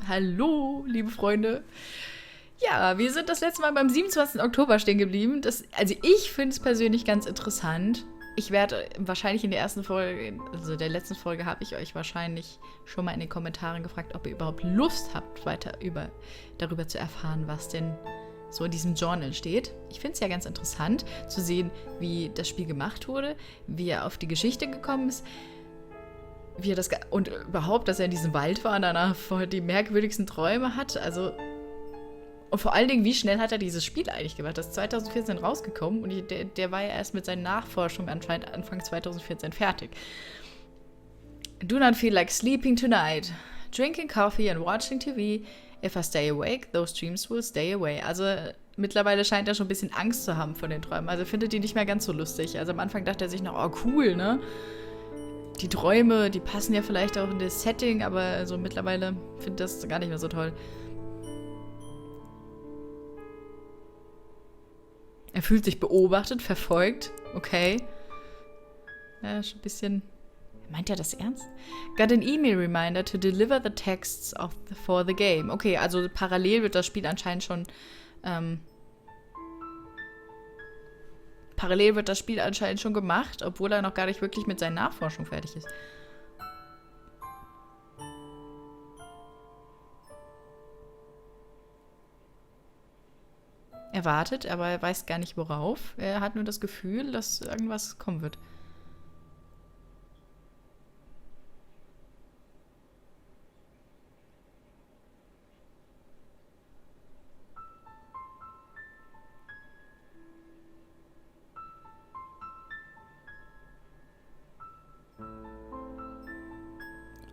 Hallo, liebe Freunde. Ja, wir sind das letzte Mal beim 27. Oktober stehen geblieben. Also ich finde es persönlich ganz interessant. Ich werde wahrscheinlich in der ersten Folge, also der letzten Folge, habe ich euch wahrscheinlich schon mal in den Kommentaren gefragt, ob ihr überhaupt Lust habt, weiter darüber zu erfahren, was denn so in diesem Journal steht. Ich finde es ja ganz interessant zu sehen, wie das Spiel gemacht wurde, wie er auf die Geschichte gekommen ist, wie er das und überhaupt, dass er in diesem Wald war und danach die merkwürdigsten Träume hat. Also und vor allen Dingen, wie schnell hat er dieses Spiel eigentlich gemacht? Das ist 2014 rausgekommen und der war ja erst mit seinen Nachforschungen anscheinend Anfang 2014 fertig. Do not feel like sleeping tonight. Drinking coffee and watching TV. If I stay awake, those dreams will stay away. Also mittlerweile scheint er schon ein bisschen Angst zu haben von den Träumen. Also findet die nicht mehr ganz so lustig. Also am Anfang dachte er sich noch, oh cool, ne? Die Träume, die passen ja vielleicht auch in das Setting, aber also mittlerweile findet das gar nicht mehr so toll. Er fühlt sich beobachtet, verfolgt. Okay. Ja, schon ein bisschen. Meint er das ernst? Got an email reminder to deliver the texts for the game. Okay, also parallel wird das Spiel anscheinend schon. Gemacht, obwohl er noch gar nicht wirklich mit seinen Nachforschungen fertig ist. Er wartet, aber er weiß gar nicht worauf. Er hat nur das Gefühl, dass irgendwas kommen wird.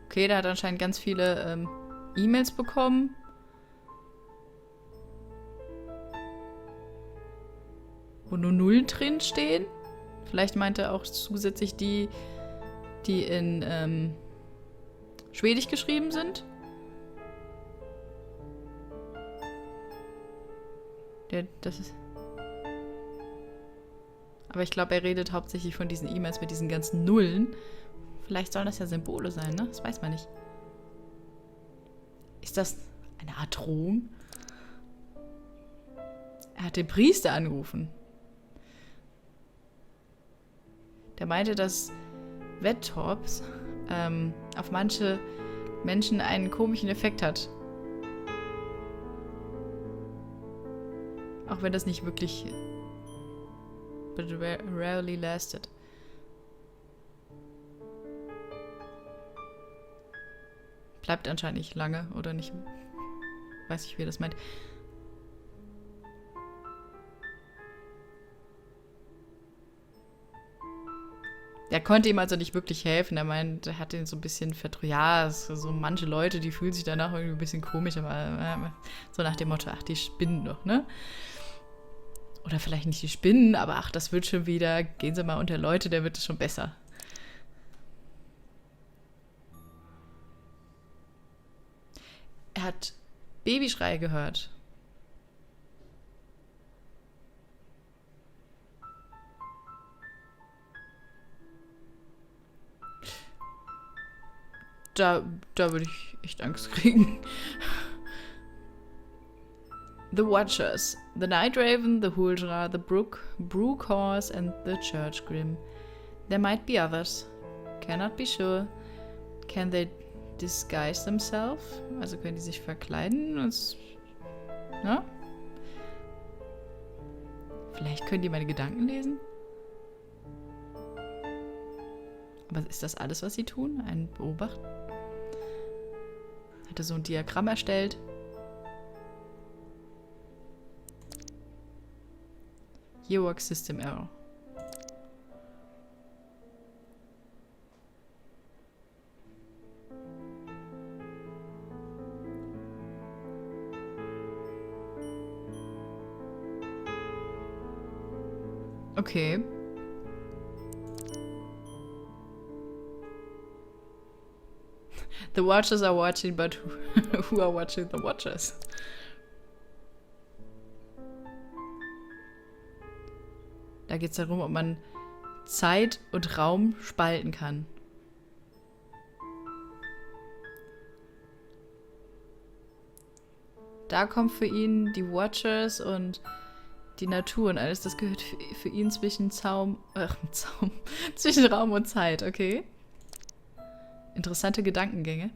Okay, der hat anscheinend ganz viele E-Mails bekommen. Wo nur Nullen drin stehen. Vielleicht meint er auch zusätzlich die in Schwedisch geschrieben sind. Das ist. Aber ich glaube, er redet hauptsächlich von diesen E-Mails mit diesen ganzen Nullen. Vielleicht sollen das ja Symbole sein, ne? Das weiß man nicht. Ist das eine Art Drohung? Er hat den Priester angerufen. Der meinte, dass Wettops auf manche Menschen einen komischen Effekt hat. Auch wenn das nicht wirklich but rarely lasted. Bleibt anscheinend nicht lange oder nicht. Weiß ich, wie er das meint. Er konnte ihm also nicht wirklich helfen. Er meint, er hat ihn so ein bisschen vertraut. Ja, so manche Leute, die fühlen sich danach irgendwie ein bisschen komisch, aber so nach dem Motto, ach, die spinnen doch, ne? Oder vielleicht nicht die Spinnen, aber ach, das wird schon wieder. Gehen Sie mal unter Leute, der wird es schon besser. Er hat Babyschreie gehört. Da würde ich echt Angst kriegen. The Watchers, the Night Raven, the Huldra, the Brook Horse and the Church Grim. There might be others. Cannot be sure. Can they disguise themselves? Also können die sich verkleiden? Ne? Vielleicht können die meine Gedanken lesen? Aber ist das alles, was sie tun? Ein Beobachten? Hat er so ein Diagramm erstellt? Here works system error. Okay. The Watchers are watching, but who are watching the Watchers? Da geht es darum, ob man Zeit und Raum spalten kann. Da kommt für ihn die Watchers und die Natur und alles. Das gehört für ihn zwischen zwischen Raum und Zeit, okay? Interessante Gedankengänge.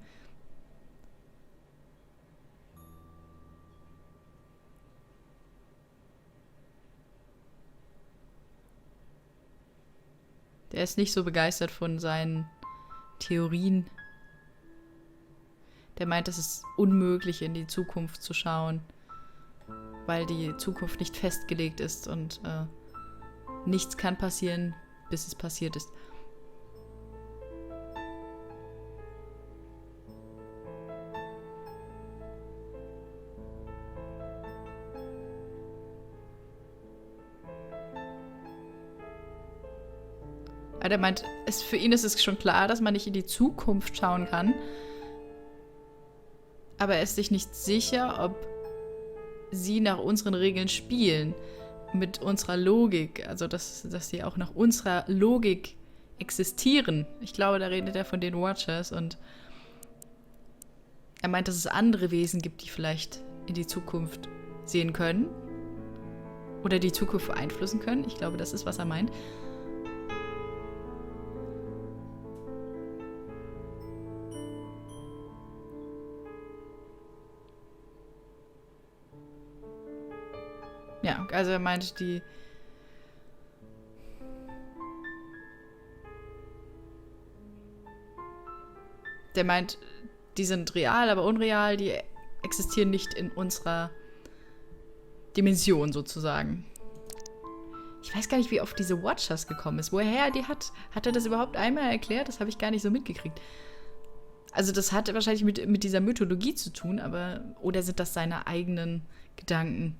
Der ist nicht so begeistert von seinen Theorien. Der meint, es ist unmöglich, in die Zukunft zu schauen, weil die Zukunft nicht festgelegt ist und nichts kann passieren, bis es passiert ist. Aber der meint, für ihn ist es schon klar, dass man nicht in die Zukunft schauen kann. Aber er ist sich nicht sicher, ob sie nach unseren Regeln spielen. Mit unserer Logik. Also, dass sie auch nach unserer Logik existieren. Ich glaube, da redet er von den Watchers. Und er meint, dass es andere Wesen gibt, die vielleicht in die Zukunft sehen können. Oder die Zukunft beeinflussen können. Ich glaube, das ist, was er meint. Ja, also er meinte, der meint, die sind real, aber unreal, die existieren nicht in unserer Dimension sozusagen. Ich weiß gar nicht, wie oft diese Watchers gekommen ist. Woher er die hat. Hat er das überhaupt einmal erklärt? Das habe ich gar nicht so mitgekriegt. Also das hat wahrscheinlich mit dieser Mythologie zu tun, aber oder sind das seine eigenen Gedanken?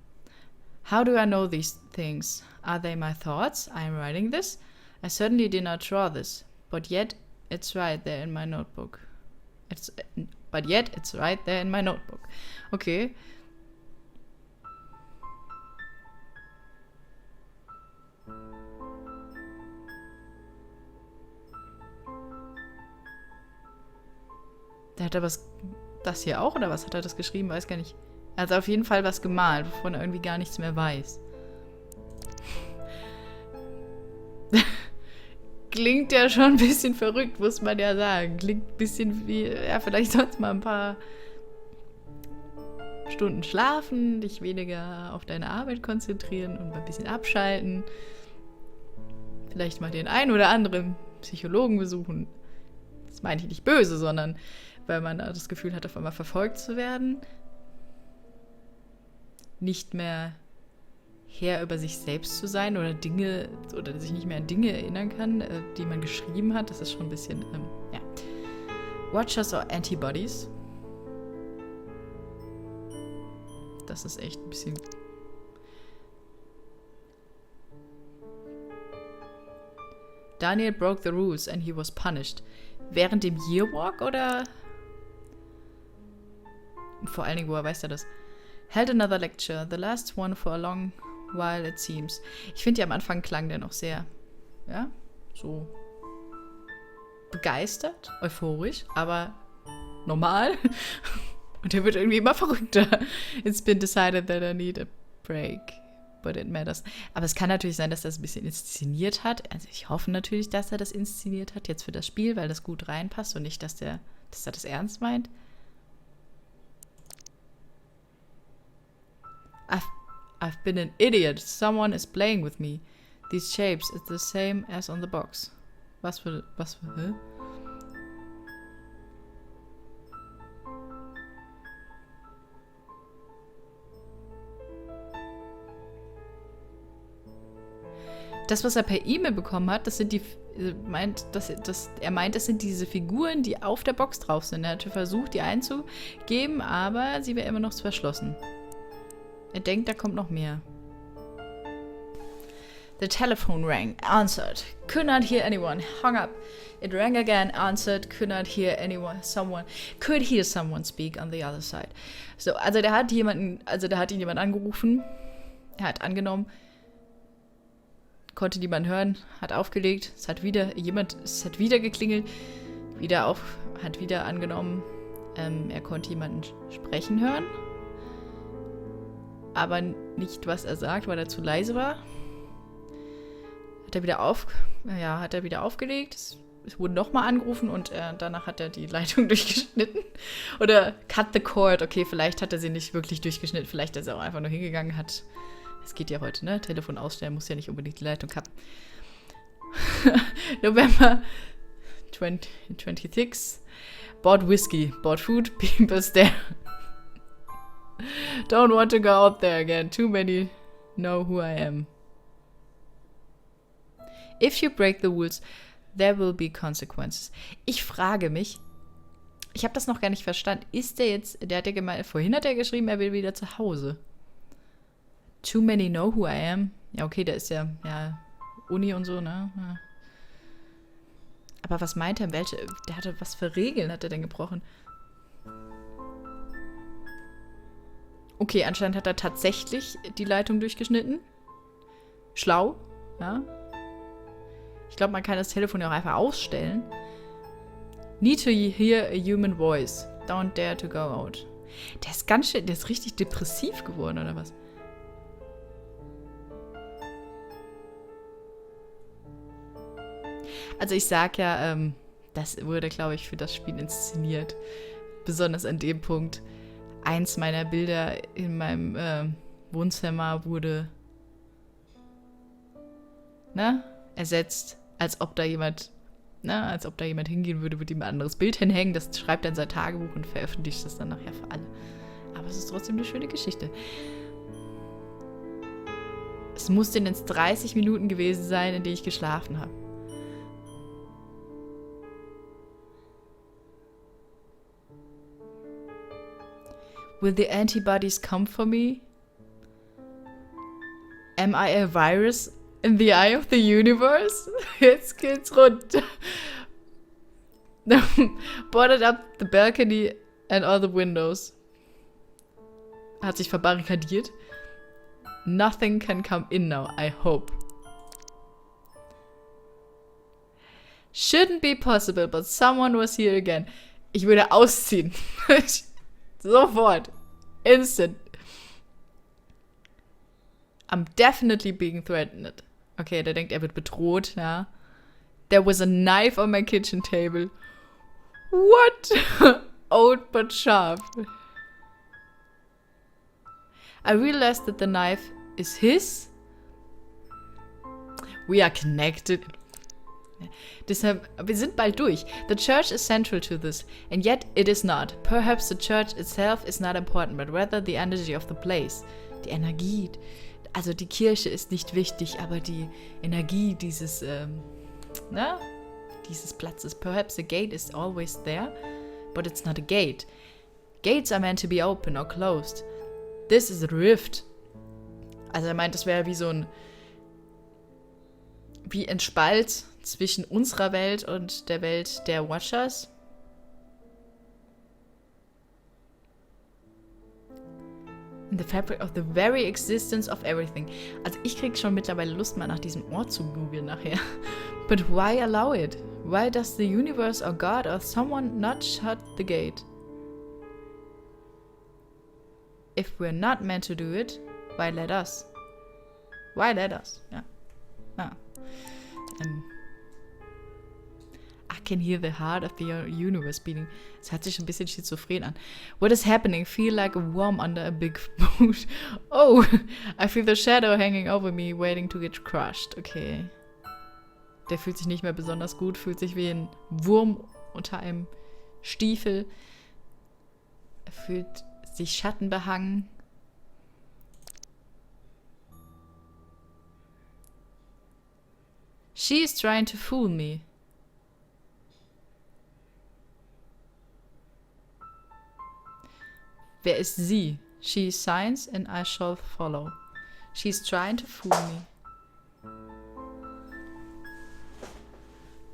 How do I know these things? Are they my thoughts? I'm writing this. I certainly did not draw this, but yet it's right there in my notebook. But yet it's right there in my notebook. Okay. Der hat er das hier auch oder was hat er das geschrieben? Weiß gar nicht. Er hat auf jeden Fall was gemalt, wovon er irgendwie gar nichts mehr weiß. Klingt ja schon ein bisschen verrückt, muss man ja sagen. Klingt ein bisschen wie, ja, vielleicht sonst mal ein paar Stunden schlafen, dich weniger auf deine Arbeit konzentrieren und mal ein bisschen abschalten. Vielleicht mal den einen oder anderen Psychologen besuchen. Das meine ich nicht böse, sondern weil man das Gefühl hat, auf einmal verfolgt zu werden. Nicht mehr Herr über sich selbst zu sein oder sich nicht mehr an Dinge erinnern kann, die man geschrieben hat. Das ist schon ein bisschen, ja. Watchers or Antibodies. Das ist echt ein bisschen... Daniel broke the rules and he was punished. Während dem Yearwalk oder... Vor allen Dingen, woher weiß er das? Held another lecture, the last one for a long while it seems. Ich finde, am Anfang klang der noch sehr, ja, so begeistert, euphorisch, aber normal. Und der wird irgendwie immer verrückter. It's been decided that I need a break, but it matters. Aber es kann natürlich sein, dass er das ein bisschen inszeniert hat. Also ich hoffe natürlich, dass er das inszeniert hat jetzt für das Spiel, weil das gut reinpasst und nicht, dass er das ernst meint. I've been an idiot. Someone is playing with me. These shapes is the same as on the box. Was für, hä? Das, was er per E-Mail bekommen hat, das sind er meint, das sind diese Figuren, die auf der Box drauf sind. Er hatte versucht, die einzugeben, aber sie wäre immer noch verschlossen. Er denkt, da kommt noch mehr. The telephone rang, answered. Could not hear anyone. Hung up. It rang again, answered. Could not hear anyone. Could hear someone speak on the other side. So, also da hat ihn jemand angerufen. Er hat angenommen. Konnte niemand hören. Hat aufgelegt. Es hat wieder geklingelt. Hat wieder angenommen. Er konnte jemanden sprechen hören. aber nicht, was er sagt, weil er zu leise war. Hat er wieder aufgelegt. Es wurde nochmal angerufen und danach hat er die Leitung durchgeschnitten. Oder cut the cord. Okay, vielleicht hat er sie nicht wirklich durchgeschnitten. Vielleicht ist er auch einfach nur hingegangen, hat... Es geht ja heute, ne? Telefon ausstellen, muss ja nicht unbedingt die Leitung cutten. November 26. Bought whiskey, bought food, people's there. Don't want to go out there again. Too many know who I am. If you break the rules, there will be consequences. Ich frage mich, ich habe das noch gar nicht verstanden. Ist der jetzt, der hat ja gemeint, vorhin hat er geschrieben, er will wieder zu Hause. Too many know who I am. Ja, okay, der ist ja Uni und so, ne? Ja. Aber was meint er? Der hatte, was für Regeln hat er denn gebrochen? Okay, anscheinend hat er tatsächlich die Leitung durchgeschnitten. Schlau, ja. Ich glaube, man kann das Telefon ja auch einfach ausstellen. Need to hear a human voice. Don't dare to go out. Der ist ganz schön, der ist richtig depressiv geworden, oder was? Also ich sag ja, das wurde, glaube ich, für das Spiel inszeniert. Besonders an dem Punkt. Eins meiner Bilder in meinem Wohnzimmer wurde ersetzt, als ob da jemand hingehen würde, ihm ein anderes Bild hinhängen. Das schreibt dann sein Tagebuch und veröffentlicht das dann nachher für alle. Aber es ist trotzdem eine schöne Geschichte. Es muss denn jetzt 30 Minuten gewesen sein, in denen ich geschlafen habe. Will the antibodies come for me? Am I a virus in the eye of the universe? Jetzt geht's runter. Boarded up the balcony and all the windows. Hat sich verbarrikadiert. Nothing can come in now, I hope. Shouldn't be possible, but someone was here again. Ich würde ausziehen. Sofort. Instant. I'm definitely being threatened. Okay, der denkt, er wird bedroht, ja. There was a knife on my kitchen table. What? Old but sharp. I realized that the knife is his. We are connected. Deshalb, wir sind bald durch. The church is central to this, and yet it is not. Perhaps the church itself is not important, but rather the energy of the place. Die Energie, also die Kirche ist nicht wichtig, aber die Energie dieses Platzes. Perhaps the gate is always there, but it's not a gate. Gates are meant to be open or closed. This is a rift. Also er meint, das wäre wie ein Spalt zwischen unserer Welt und der Welt der Watchers. In the fabric of the very existence of everything. Also ich krieg schon mittlerweile Lust, mal nach diesem Ort zu googeln nachher. But why allow it? Why does the universe or God or someone not shut the gate? If we're not meant to do it, why let us? Why let us? Ja. I can hear the heart of the universe beating. Es hört sich ein bisschen schizophren an. What is happening? Feel like a worm under a big boot. Oh, I feel the shadow hanging over me, waiting to get crushed. Okay. Der fühlt sich nicht mehr besonders gut, fühlt sich wie ein Wurm unter einem Stiefel. Er fühlt sich schattenbehangen. She is trying to fool me. Wer ist sie? She is signs and I shall follow. She is trying to fool me.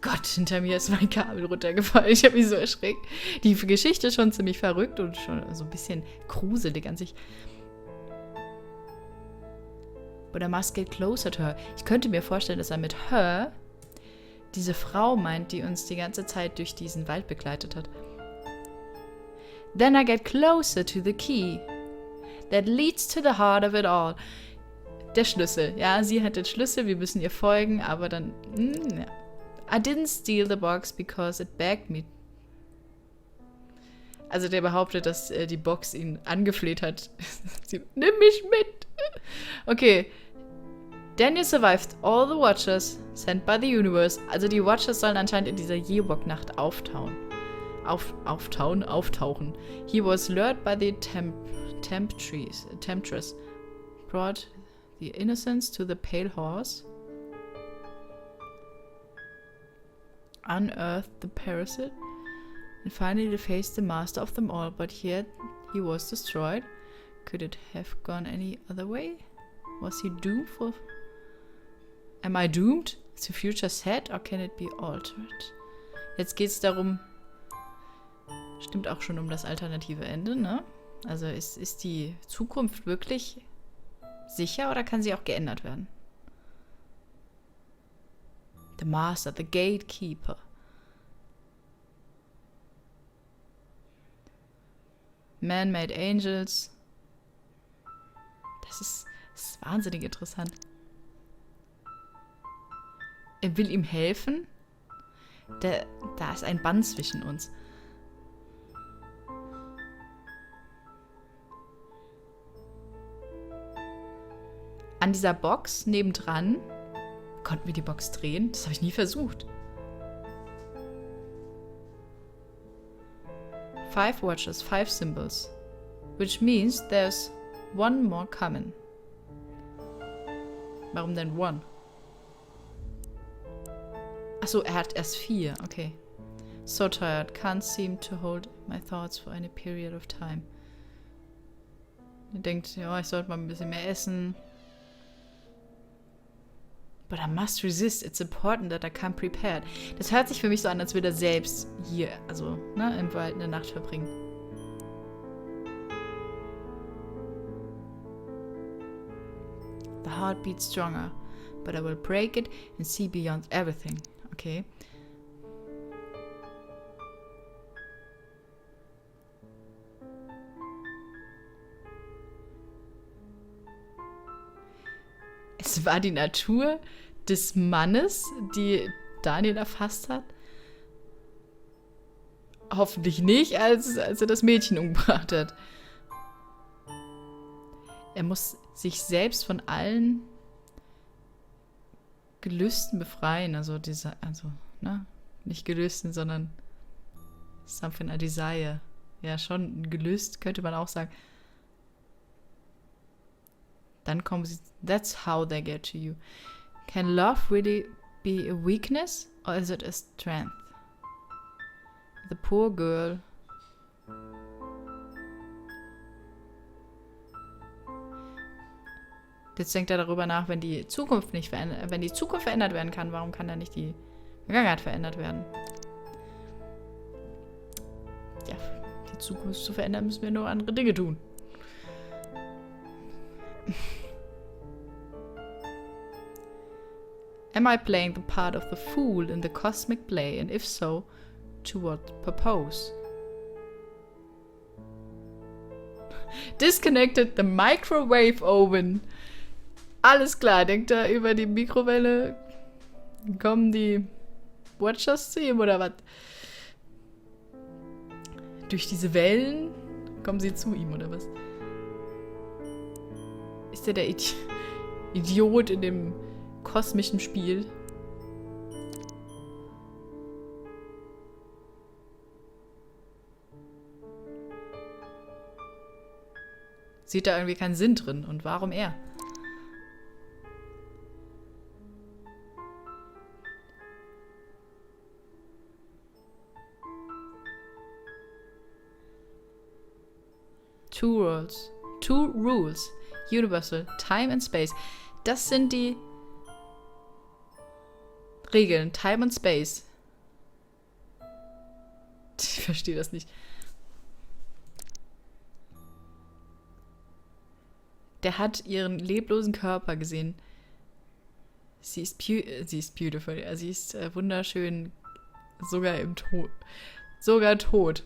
Gott, hinter mir ist mein Kabel runtergefallen. Ich habe mich so erschreckt. Die Geschichte ist schon ziemlich verrückt und schon so ein bisschen gruselig an sich. But I must get closer to her. Ich könnte mir vorstellen, dass er mit her diese Frau meint, die uns die ganze Zeit durch diesen Wald begleitet hat. Then I get closer to the key. that leads to the heart of it all. Der Schlüssel. Ja, sie hat den Schlüssel, wir müssen ihr folgen, aber dann... ja. I didn't steal the box because it begged me. Also der behauptet, dass die Box ihn angefleht hat. Nimm mich mit! Okay. Daniel survived all the Watchers sent by the universe. Also die Watchers sollen anscheinend in dieser Yearwalk-Nacht auftauchen. He was lured by the temptress. Brought the innocents to the pale horse. Unearthed the parasite. And finally defaced the master of them all. But yet he was destroyed. Could it have gone any other way? Was he doomed for... Am I doomed? Is the future set or can it be altered? Jetzt geht es darum... Stimmt auch schon um das alternative Ende, ne? Also ist die Zukunft wirklich sicher oder kann sie auch geändert werden? The Master, the Gatekeeper. Man-made Angels. Das ist wahnsinnig interessant. Er will ihm helfen. Da ist ein Band zwischen uns. An dieser Box nebendran konnten wir die Box drehen. Das habe ich nie versucht. 5 watches, 5 symbols. Which means there's one more coming. Warum denn one? Achso, er hat erst 4. Okay. So tired. Can't seem to hold my thoughts for any period of time. Er denkt, ja, ich sollte mal ein bisschen mehr essen. But I must resist. It's important that I come prepared. Das hört sich für mich so an, als würde er selbst hier, also ne, im Wald eine Nacht verbringen. The heart beats stronger, but I will break it and see beyond everything. Okay. Es war die Natur des Mannes, die Daniel erfasst hat. Hoffentlich nicht, als er das Mädchen umgebracht hat. Er muss sich selbst von allen Gelüsten befreien. Also nicht Gelüsten, sondern something I desire. Ja, schon ein Gelüst, könnte man auch sagen. Dann kommen sie, that's how they get to you. Can love really be a weakness or is it a strength? The poor girl. Jetzt denkt er darüber nach, wenn die Zukunft verändert werden kann, warum kann dann nicht die Vergangenheit verändert werden? Ja, die Zukunft zu verändern, müssen wir nur andere Dinge tun. Am I playing the part of the fool in the cosmic play? And if so, to what purpose? Disconnected the microwave oven. Alles klar, denkt er, über die Mikrowelle kommen die Watchers zu ihm oder was? Durch diese Wellen kommen sie zu ihm oder was? Ist er der Idiot in dem kosmischen Spiel? Sieht da irgendwie keinen Sinn drin. Und warum er? Two rules. Universal. Time and Space. Das sind die Regeln. Time und Space. Ich verstehe das nicht. Der hat ihren leblosen Körper gesehen. Sie ist beautiful. Sie ist wunderschön. Sogar im Tod. Sogar tot.